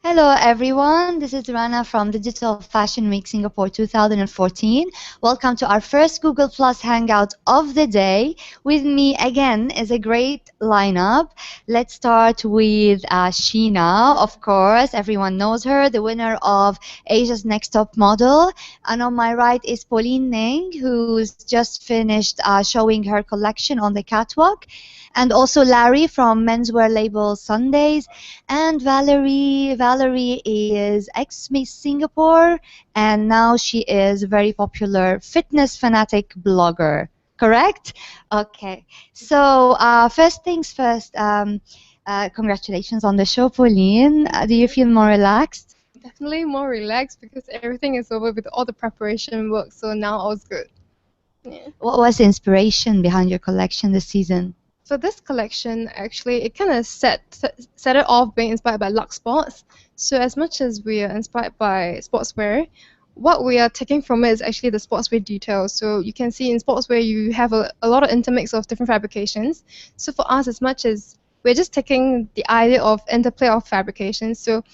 Hello everyone, this is Rana from Digital Fashion Week Singapore 2014. Welcome to our first Google Plus Hangout of the day. With me again is a great lineup. Let's start with Sheena, of course, everyone knows her, the winner of Asia's Next Top Model. And on my right is Pauline Ning, who's just finished showing her collection on the catwalk. And also Larry from menswear label Sundays. And Valerie is ex-Miss Singapore, and now she is a very popular fitness fanatic blogger. Correct? Okay. So first things first. Congratulations on the show, Pauline. Do you feel more relaxed? Definitely more relaxed because everything is over with all the preparation work, so now all's good. Yeah. What was the inspiration behind your collection this season? For this collection, actually, it kind of set it off being inspired by Lux Sports. So as much as we are inspired by sportswear, what we are taking from it is actually the sportswear details. So you can see in sportswear you have a lot of intermix of different fabrications. So for us, as much as we're just taking the idea of interplay of fabrications, so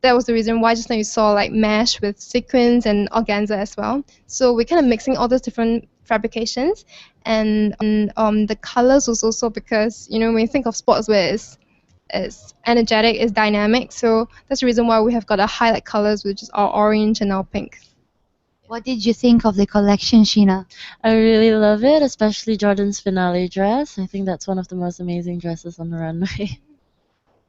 that was the reason why just now you saw like mesh with sequins and organza as well. So we're kind of mixing all those different fabrications, and the colors was also because when you think of sportswear is energetic, is dynamic. So that's the reason why we have got our highlight colors, which is our orange and our pink. What did you think of the collection, Sheena? I really love it, especially Jordan's finale dress. I think that's one of the most amazing dresses on the runway.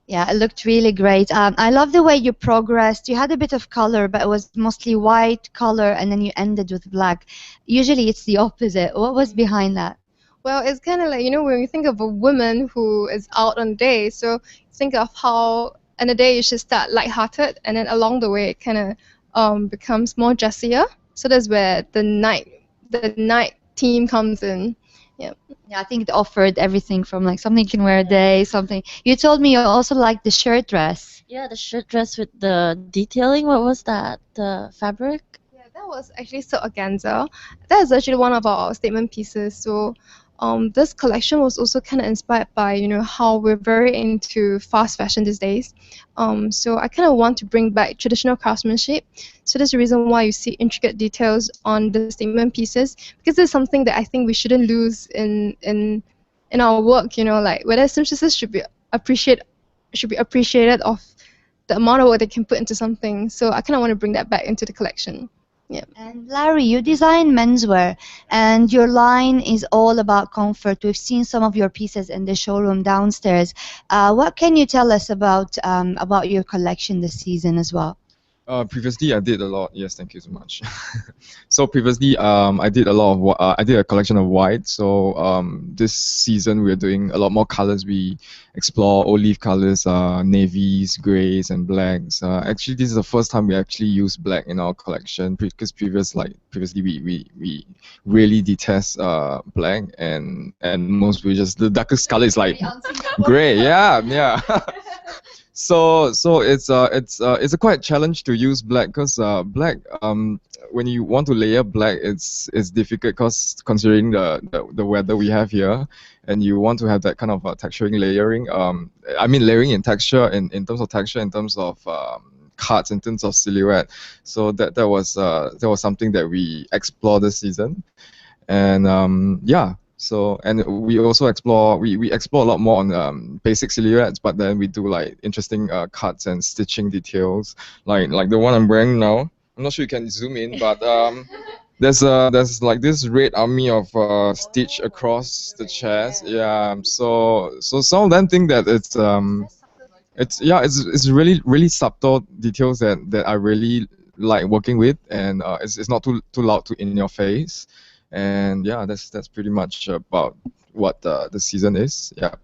Yeah, it looked really great. I love the way you progressed. You had a bit of color, but it was mostly white color, and then you ended with black. Usually it's the opposite. What was behind that? Well, it's kind of like, when you think of a woman who is out on a day, so think of how on a day you should start lighthearted, and then along the way it kind of becomes more dressier. So that's where the night theme comes in. Yeah. Yeah, I think it offered everything from like something you can wear a day, something. You told me you also liked the shirt dress. Yeah, the shirt dress with the detailing. What was that? The fabric? Yeah, that was actually silk organza. That is actually one of our statement pieces. So this collection was also kind of inspired by how we're very into fast fashion these days. So I kind of want to bring back traditional craftsmanship. So that's the reason why you see intricate details on the statement pieces, because it's something that I think we shouldn't lose in our work. Like whether seamstresses should be appreciated of the amount of work they can put into something. So I kind of want to bring that back into the collection. Yeah. And Larry, you design menswear, and your line is all about comfort. We've seen some of your pieces in the showroom downstairs. What can you tell us about your collection this season as well? Previously, I did a lot. Yes, thank you so much. So previously, I did a lot of I did a collection of white. So this season we're doing a lot more colors. We explore olive colors, navies, grays, and blacks. Actually, this is the first time we actually use black in our collection, because previously we really detest black, and most we just the darkest color is like gray. Yeah. So it's a quite challenge to use black, because black, when you want to layer black, it's difficult, because considering the weather we have here, and you want to have that kind of texturing layering. I mean layering in texture, in terms of texture, in terms of cuts, in terms of silhouette. So that was something that we explored this season, and yeah. So, and we also explore a lot more on basic silhouettes, but then we do like interesting cuts and stitching details, like the one I'm wearing now. I'm not sure you can zoom in, but there's like this red army of stitch across the chest. Yeah. So some of them think that it's really subtle details that I really like working with, and it's not too loud to in your face. And yeah, that's pretty much about what the season is. Yeah.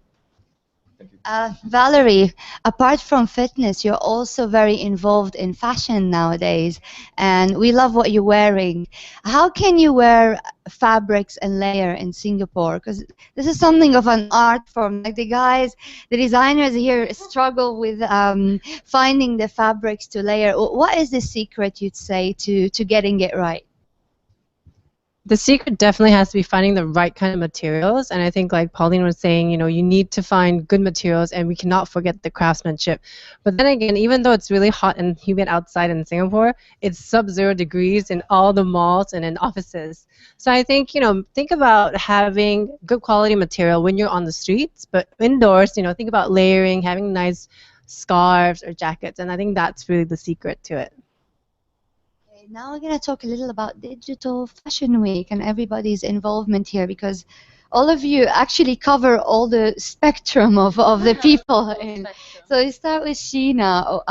Thank you. Valerie, apart from fitness, you're also very involved in fashion nowadays, and we love what you're wearing. How can you wear fabrics and layer in Singapore? Because this is something of an art form. Like the designers here struggle with finding the fabrics to layer. What is the secret, you'd say, to getting it right? the secret definitely has to be finding the right kind of materials. And I think, like Pauline was saying, you need to find good materials, and we cannot forget the craftsmanship. But then again, even though it's really hot and humid outside in Singapore, it's sub-zero degrees in all the malls and in offices. So I think, think about having good quality material when you're on the streets, but indoors, think about layering, having nice scarves or jackets, and I think that's really the secret to it. Now we're going to talk a little about Digital Fashion Week and everybody's involvement here, because all of you actually cover all the spectrum of the people. So we start with Sheena.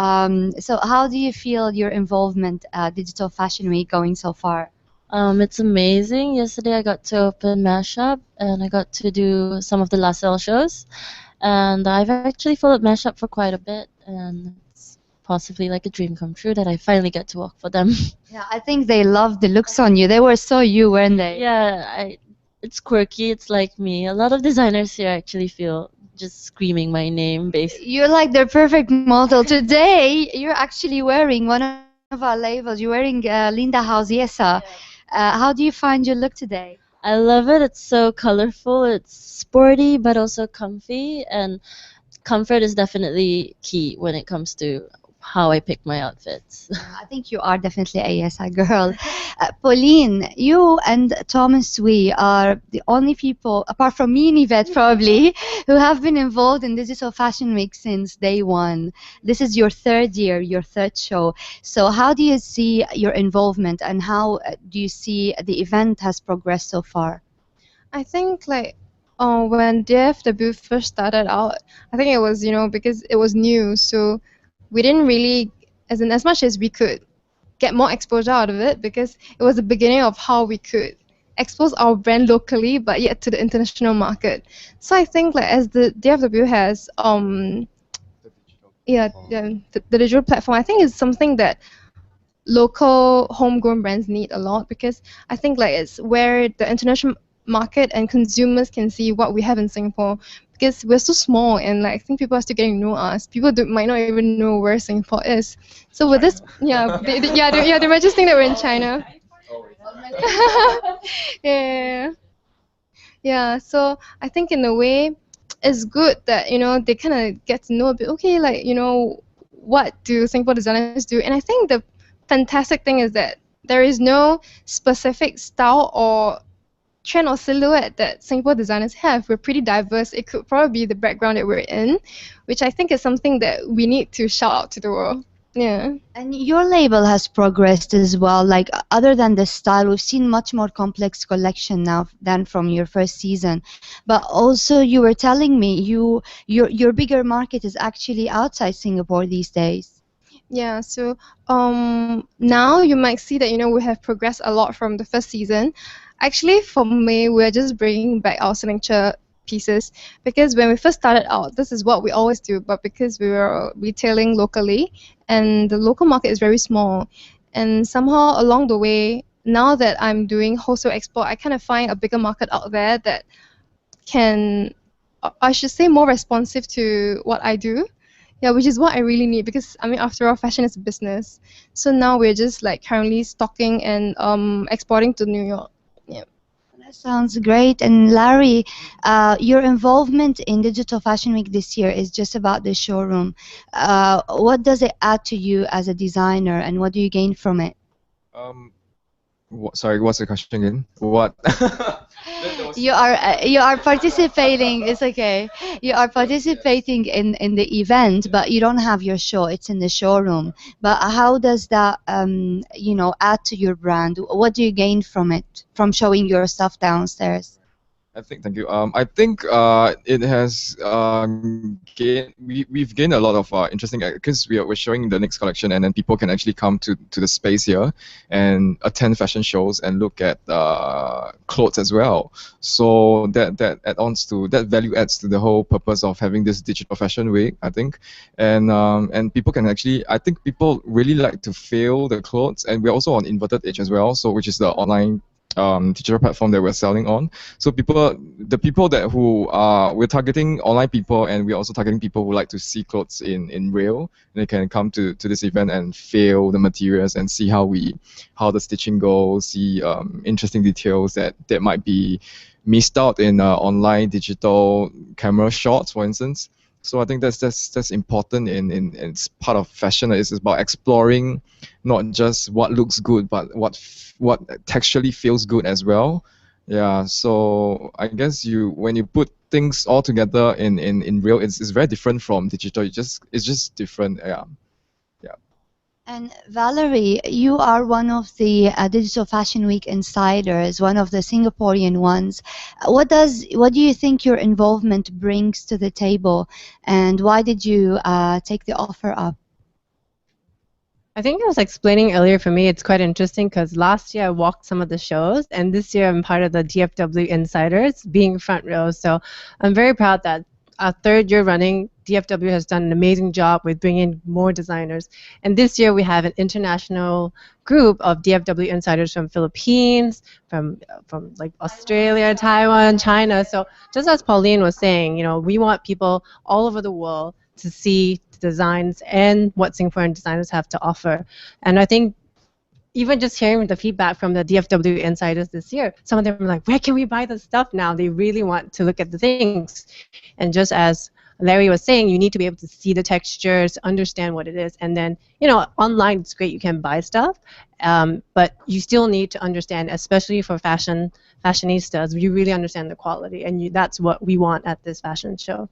So how do you feel your involvement at Digital Fashion Week going so far? It's amazing. Yesterday I got to open Mashup and I got to do some of the last sale shows. And I've actually followed Mashup for quite a bit, and it's possibly like a dream come true that I finally get to work for them. Yeah, I think they loved the looks on you. They were so you, weren't they? Yeah, it's quirky. It's like me. A lot of designers here actually feel just screaming my name, basically. You're like the perfect model. Today, you're actually wearing one of our labels. You're wearing Linda Hausiesa. How do you find your look today? I love it. It's so colorful. It's sporty, but also comfy. And comfort is definitely key when it comes to how I pick my outfits. I think you are definitely a yes, a girl. Pauline, you and Thomas Wee are the only people, apart from me and Yvette probably, who have been involved in Digital Fashion Week since day one. This is your third year, your third show. So how do you see your involvement, and how do you see the event has progressed so far? I think when DFW first started out, I think it was because it was new, so we didn't really, as much as we could, get more exposure out of it, because it was the beginning of how we could expose our brand locally, but yet to the international market. So I think as the DFW has the digital platform, I think it's something that local homegrown brands need a lot, because I think it's where the international market and consumers can see what we have in Singapore, because we're so small, and I think people are still getting to know us. People might not even know where Singapore is. So with this, they might just think that we're in China. Yeah. So I think in a way, it's good that they kind of get to know a bit. Okay, what do Singapore designers do? And I think the fantastic thing is that there is no specific style or trend or silhouette that Singapore designers have. We're pretty diverse. It could probably be the background that we're in, which I think is something that we need to shout out to the world. Yeah. And your label has progressed as well. Other than the style, we've seen much more complex collection now than from your first season. But also, you were telling me your bigger market is actually outside Singapore these days. Yeah, so now you might see that we have progressed a lot from the first season. Actually, for me, we're just bringing back our signature pieces, because when we first started out, this is what we always do, but because we were retailing locally and the local market is very small, and somehow along the way, now that I'm doing wholesale export, I kind of find a bigger market out there that can, I should say, more responsive to what I do. Yeah, which is what I really need, because after all, fashion is a business. So now we're just currently stocking and exporting to New York. Yeah. That sounds great. And Larry, your involvement in Digital Fashion Week this year is just about the showroom. What does it add to you as a designer, and what do you gain from it? Sorry, what's the question again? What? You are participating. It's okay. You are participating in the event, but you don't have your show. It's in the showroom. But how does that add to your brand? What do you gain from it, from showing your stuff downstairs? Thank you. I think it has we've gained a lot of interesting, because we're showing the next collection, and then people can actually come to the space here and attend fashion shows and look at clothes as well. So that value adds to the whole purpose of having this Digital Fashion Week, I think, and people can actually, I think people really like to feel the clothes, and we're also on Inverted Edge as well, so which is the online digital platform that we're selling on. So the people that who we're targeting online people, and we're also targeting people who like to see clothes in real. And they can come to this event and feel the materials and see how the stitching goes, see interesting details that might be missed out in online digital camera shots, for instance. So I think that's important in it's part of fashion. It's about exploring not just what looks good, but what texturally feels good as well. Yeah. So I guess when you put things all together in real, it's very different from digital. It's just different. Yeah. Yeah. And Valerie, you are one of the Digital Fashion Week insiders, one of the Singaporean ones. What do you think your involvement brings to the table, and why did you take the offer up? I think I was explaining earlier, for me, it's quite interesting because last year I walked some of the shows, and this year I'm part of the DFW Insiders, being front row. So I'm very proud that our third year running, DFW has done an amazing job with bringing more designers. And this year we have an international group of DFW Insiders from Philippines, from like Australia, Taiwan, China. So just as Pauline was saying, we want people all over the world to see the designs and what Singaporean designers have to offer. And I think even just hearing the feedback from the DFW insiders this year, some of them were like, where can we buy the stuff now? They really want to look at the things. And just as Larry was saying, you need to be able to see the textures, understand what it is. And then, online it's great, you can buy stuff, but you still need to understand, especially for fashionistas, you really understand the quality. And that's what we want at this fashion show.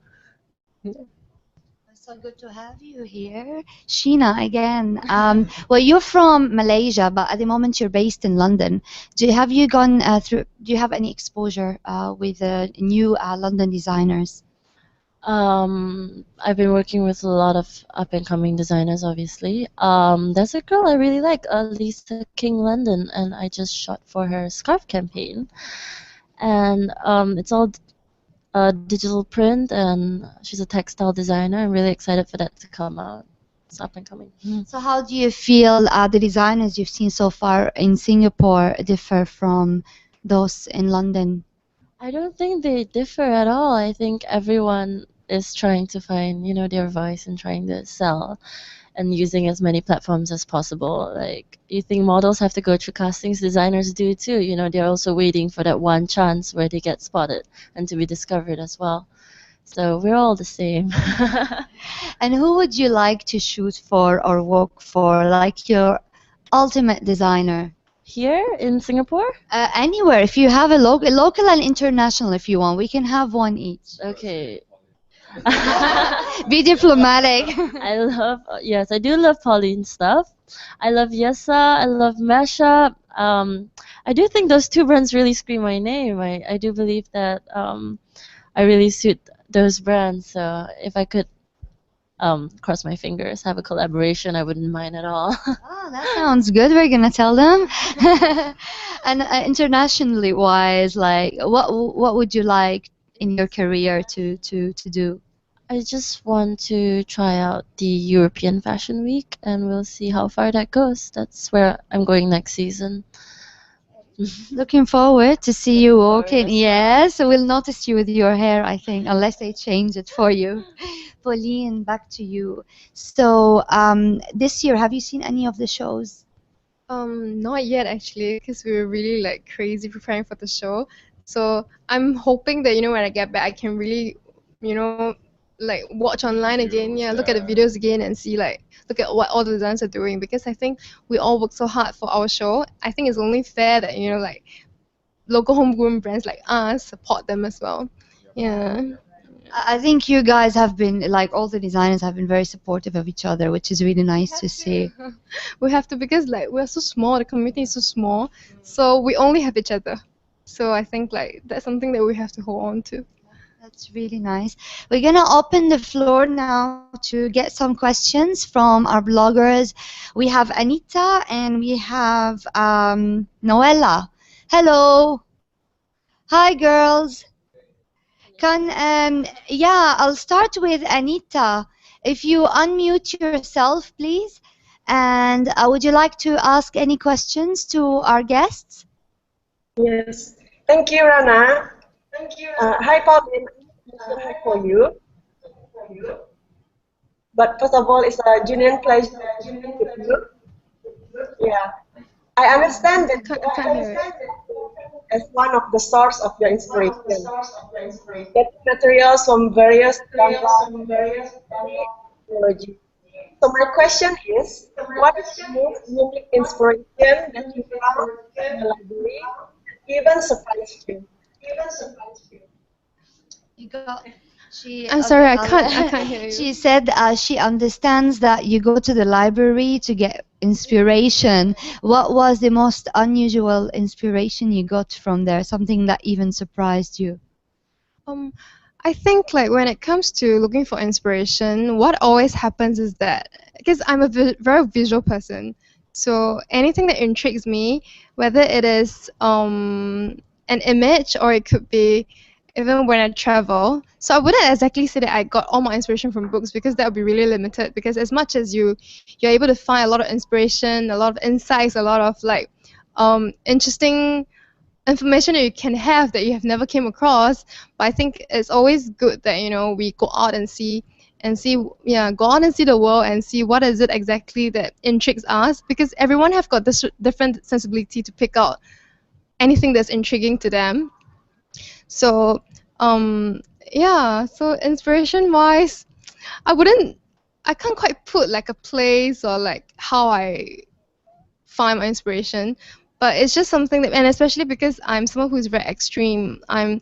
So good to have you here. Sheena, again. Well, you're from Malaysia, but at the moment you're based in London. Do you have any exposure with new London designers? I've been working with a lot of up-and-coming designers, obviously. There's a girl I really like, Lisa King London, and I just shot for her scarf campaign. And it's all digital print, and she's a textile designer. I'm really excited for that to come out. It's up and coming. So how do you feel the designers you've seen so far in Singapore differ from those in London? I don't think they differ at all. I think everyone is trying to find, their voice and trying to sell and using as many platforms as possible. Like, you think models have to go through castings? Designers do too. They're also waiting for that one chance where they get spotted and to be discovered as well. So we're all the same. And who would you like to shoot for or work for, like your ultimate designer? Here in Singapore? Anywhere. If you have a local and international, if you want, we can have one each. Okay. Be diplomatic. I do love Pauline's stuff. I love Yessa. I love Mashup. I do think those two brands really scream my name. I do believe that I really suit those brands. So if I could cross my fingers, have a collaboration, I wouldn't mind at all. Oh, that sounds good. We're gonna tell them. And internationally wise, like what would you like in your career to do? I just want to try out the European Fashion Week, and we'll see how far that goes. That's where I'm going next season. Looking forward to see you walking. Yes, we'll notice you with your hair, I think, unless they change it for you. Pauline, back to you. So this year, have you seen any of the shows? Not yet actually, because we were really like crazy preparing for the show. So I'm hoping that when I get back, I can really like watch online again, look at the videos again and see look at what all the designers are doing, because I think we all work so hard for our show. I think it's only fair that like local homegrown brands like us support them as well. Yeah. I think you guys have been, like, all the designers have been very supportive of each other, which is really nice to see. We have to, because we're so small, the community is so small, so we only have each other. So I think that's something that we have to hold on to. That's really nice. We're going to open the floor now to get some questions from our bloggers. We have Anita and we have Noella. Hello. Hi, girls. I'll start with Anita. If you unmute yourself, please. And would you like to ask any questions to our guests? Yes. Thank you, Rana. Hi, Pauline. Question for you. But first of all, it's a genuine pleasure speaking with you. Yeah. I understand that you I are can't hear it. as one of the source of your inspiration. Get materials from various backgrounds and technology. So my question is, what is the most unique inspiration that you found at the library that even surprised you? You got. She I'm okay. sorry, I can't hear you. She said she understands that you go to the library to get inspiration. What was the most unusual inspiration you got from there? Something that even surprised you? Um, I think like when it comes to looking for inspiration, what always happens is that because I'm a very visual person, so anything that intrigues me, whether it is an image or it could be even when I travel. So I wouldn't exactly say that I got all my inspiration from books because that would be really limited. Because as much as you're able to find a lot of inspiration, a lot of insights, a lot of like interesting information that you can have that you have never came across. But I think it's always good that we go out and see, yeah, go out and see the world and see what is it exactly that intrigues us, because everyone have got this different sensibility to pick out anything that's intriguing to them. So um yeah, so inspiration wise, I wouldn't I can't quite put like a place or like how I find my inspiration, but it's just something that, and especially because I'm someone who's very extreme, I'm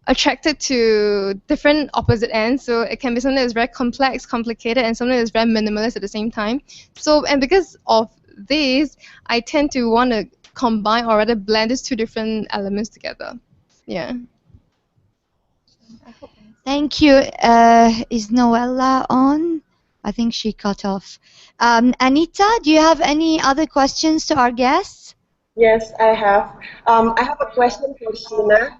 attracted to different opposite ends. So it can be something that's very complex, complicated, and something that's very minimalist at the same time. So, and because of this, I tend to want to combine or rather blend these two different elements together. Yeah. Thank you. Is Noella on? I think she cut off. Anita, do you have any other questions to our guests? Yes, I have. I have a question for Sheena.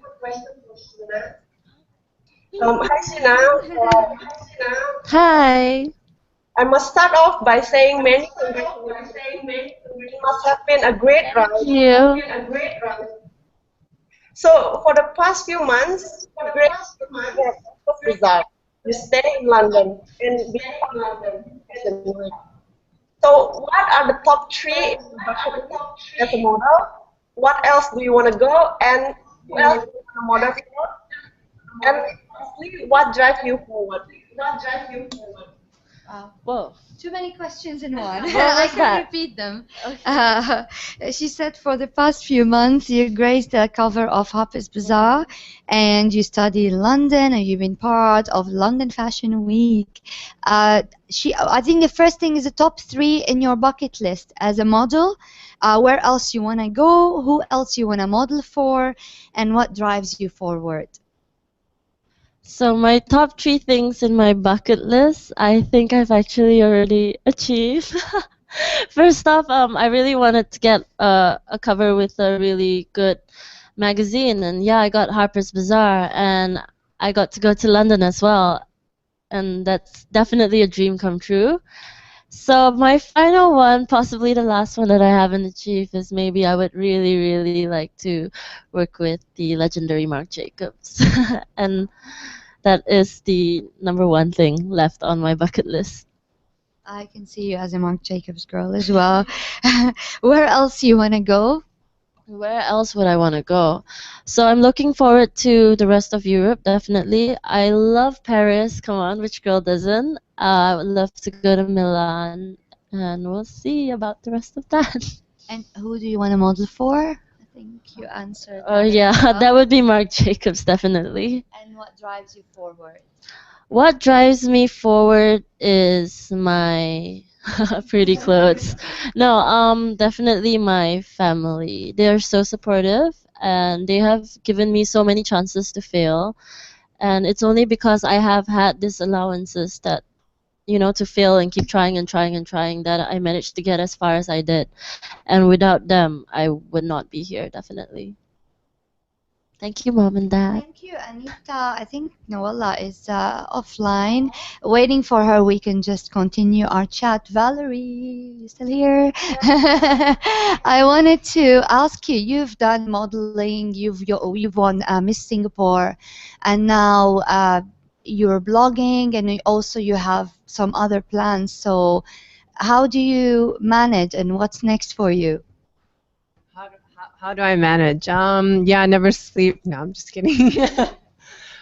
Hi, Sheena. Hi. I must start off by saying many congratulations. It must have been a great Thank ride. you. So, for the past few months, you graced the Oxford Bazaar. You stay in London and be part of the Fashion Week. So, what are the top three in your bucket list as a model? What else do you want to go? And who else do you want to model for? And lastly, what drives you forward? Whoa. Too many questions in one. What I was can that? repeat them. Okay. She said for the past few months you graced the cover of Harper's Bazaar and you study in London and you've been part of London Fashion Week. I think the first thing is the top three in your bucket list as a model. Where else you want to go? Who else you want to model for? And what drives you forward? So my top three things in my bucket list, I think I've actually already achieved. First off, I really wanted to get a cover with a really good magazine, and yeah, I got Harper's Bazaar, and I got to go to London as well, and that's definitely a dream come true. So my final one, possibly the last one that I haven't achieved, is maybe I would really, really like to work with the legendary Marc Jacobs, and that is the number one thing left on my bucket list. I can see you as a Marc Jacobs girl as well. Where else you want to go? Where else would I want to go? So I'm looking forward to the rest of Europe, definitely. I love Paris. Come on, which girl doesn't? I would love to go to Milan, and we'll see about the rest of that. And who do you want to model for? I think you answered Oh that as yeah, well. that would be Marc Jacobs, definitely. And what drives you forward? What drives me forward is my pretty clothes. No, definitely my family. They are so supportive and they have given me so many chances to fail. And it's only because I have had these allowances that, to fail and keep trying and trying and trying that I managed to get as far as I did. And without them, I would not be here, definitely. Thank you, Mom and Dad. Thank you, Anita. I think Noella is offline, waiting for her. We can just continue our chat. Valerie, you still here? I wanted to ask you. You've done modeling. You've won Miss Singapore, and now you're blogging, and also you have some other plans. So, how do you manage, and what's next for you? How do I manage? Yeah, I never sleep. No, I'm just kidding.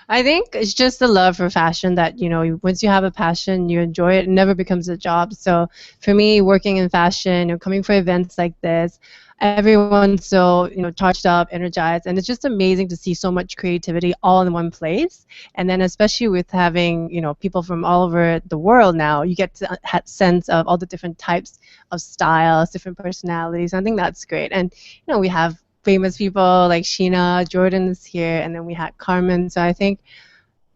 I think it's just the love for fashion that, once you have a passion, you enjoy it, it never becomes a job. So for me, working in fashion, coming for events like this, everyone's so, charged up, energized, and it's just amazing to see so much creativity all in one place. And then especially with having, people from all over the world now, you get to have sense of all the different types of styles, different personalities. I think that's great. And, we have famous people like Sheena, Jordan is here, and then we had Carmen. So I think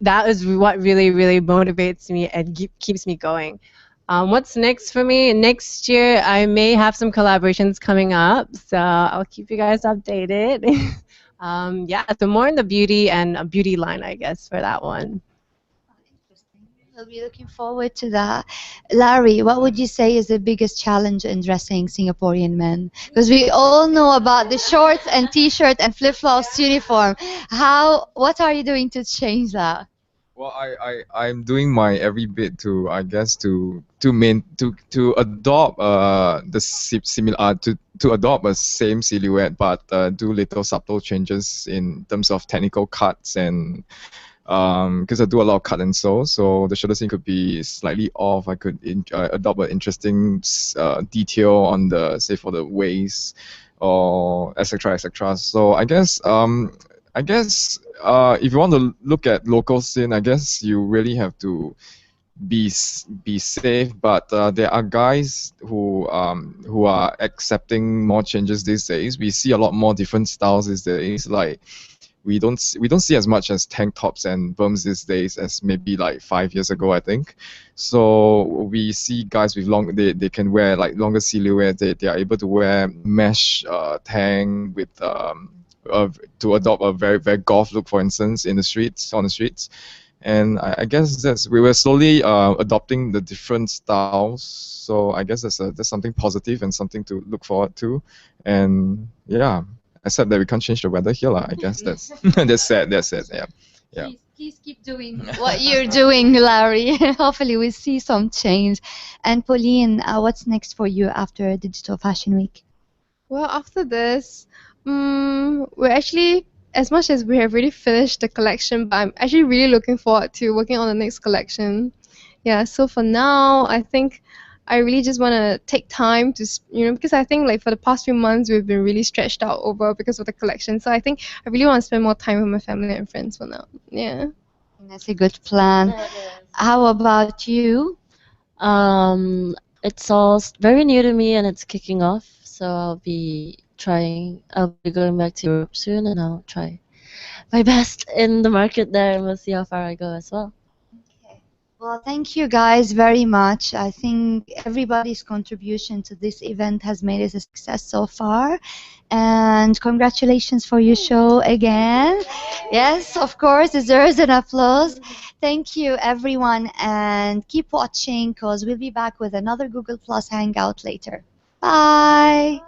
that is what really, really motivates me and keeps me going. What's next for me? Next year, I may have some collaborations coming up, so I'll keep you guys updated. Yeah, so more in the beauty and beauty line, I guess, for that one. Interesting. We'll be looking forward to that. Larry, what would you say is the biggest challenge in dressing Singaporean men? Because we all know about the shorts and t-shirt and flip-flops uniform. What are you doing to change that? Well, I'm doing my every bit to, I guess, to adopt similar to adopt a same silhouette, but do little subtle changes in terms of technical cuts, and because I do a lot of cut and sew, so the shoulder seam could be slightly off. I could adopt an interesting detail on the, say, for the waist, or etc. etc. So I guess if you want to look at local scene, I guess you really have to be safe. But there are guys who are accepting more changes these days. We see a lot more different styles these days. Like we don't see as much as tank tops and berms these days as maybe like 5 years ago, I think. So we see guys with they can wear like longer silhouettes. They are able to wear mesh tank with to adopt a very, very golf look, for instance, on the streets. And I guess we were slowly adopting the different styles. So I guess that's something positive and something to look forward to. And yeah, except that we can't change the weather here, I guess that's that's sad. That's sad. Yeah, yeah. Please keep doing what you're doing, Larry. Hopefully, we see some change. And Pauline, what's next for you after Digital Fashion Week? Well, after this, we're actually, as much as we have already finished the collection, but I'm actually really looking forward to working on the next collection. Yeah, so for now, I think I really just want to take time to, because I think like for the past few months, we've been really stretched out over because of the collection. So I think I really want to spend more time with my family and friends for now. Yeah. That's a good plan. How about you? It's all very new to me and it's kicking off, so I'll be going back to Europe soon, and I'll try my best in the market there, and we'll see how far I go as well. Okay. Well, thank you guys very much. I think everybody's contribution to this event has made it a success so far. And congratulations for your show again. Yes, of course, deserves an applause. Thank you, everyone, and keep watching because we'll be back with another Google Plus Hangout later. Bye.